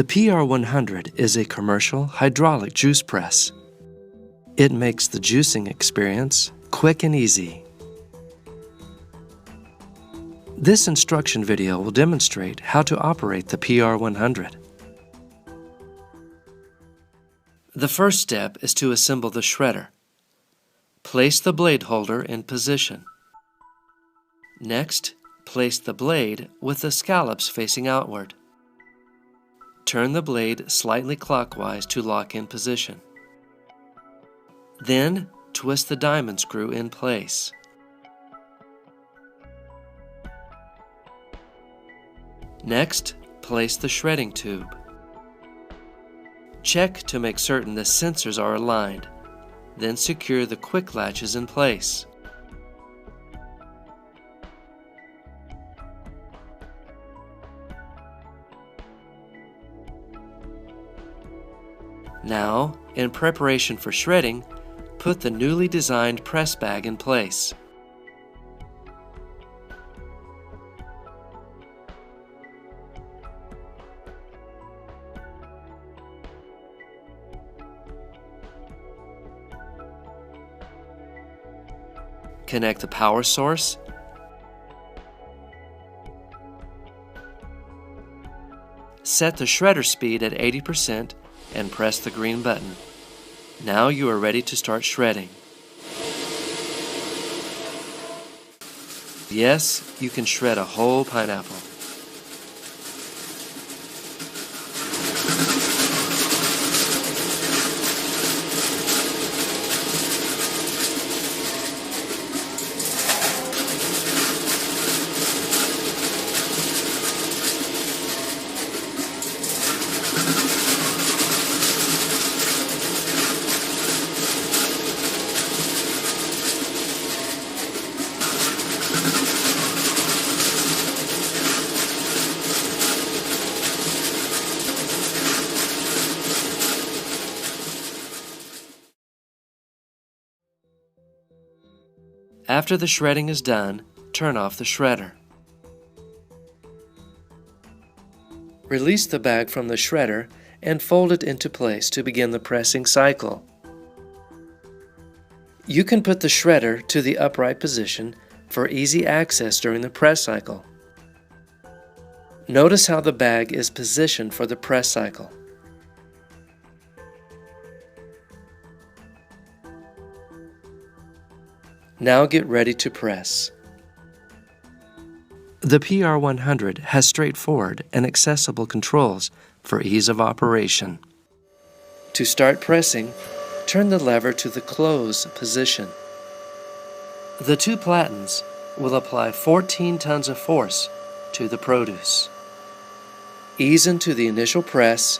The PR100 is a commercial hydraulic juice press. It makes the juicing experience quick and easy. This instruction video will demonstrate how to operate the PR100. The first step is to assemble the shredder. Place the blade holder in position. Next, place the blade with the scallops facing outward. Turn the blade slightly clockwise to lock in position. Then, twist the diamond screw in place. Next, place the shredding tube. Check to make certain the sensors are aligned. Then secure the quick latches in place. Now, in preparation for shredding, put the newly designed press bag in place. Connect the power source, set the shredder speed at 80% and press the green button. Now you are ready to start shredding. Yes, you can shred a whole pineapple. After the shredding is done, turn off the shredder. Release the bag from the shredder and fold it into place to begin the pressing cycle. You can put the shredder to the upright position for easy access during the press cycle. Notice how the bag is positioned for the press cycle. Now get ready to press. The PR100 has straightforward and accessible controls for ease of operation. To start pressing, turn the lever to the close position. The two platens will apply 14 tons of force to the produce. Ease into the initial press,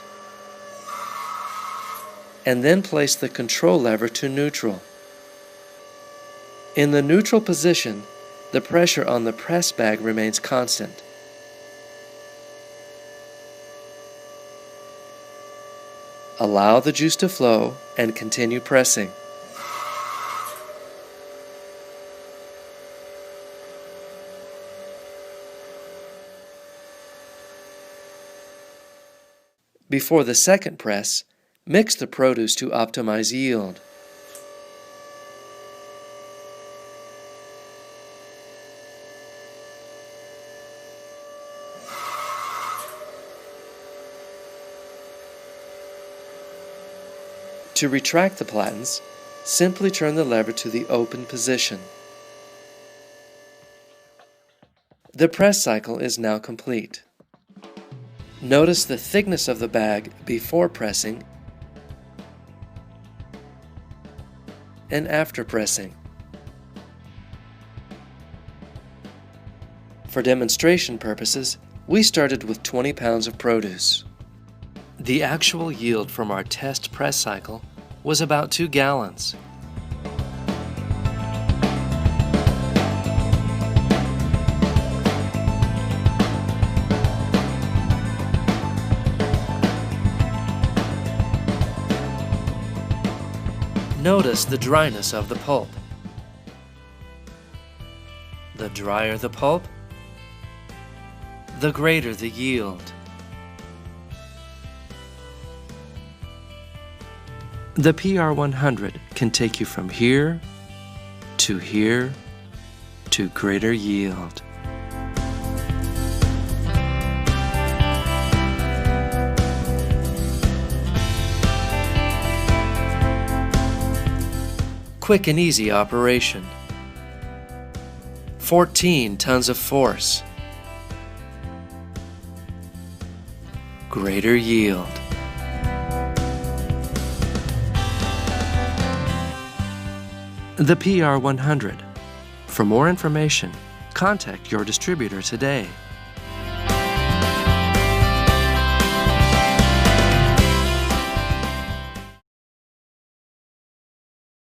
and then place the control lever to neutral. In the neutral position, the pressure on the press bag remains constant. Allow the juice to flow and continue pressing. Before the second press, mix the produce to optimize yield. To retract the platens, simply turn the lever to the open position. The press cycle is now complete. Notice the thickness of the bag before pressing and after pressing. For demonstration purposes, we started with 20 pounds of produce. The actual yield from our test press cycle was about 2 gallons. Notice the dryness of the pulp. The drier the pulp, the greater the yield. The PR100 can take you from here to greater yield. Quick and easy operation. 14 tons of force. Greater yield. The PR100. For more information, contact your distributor today.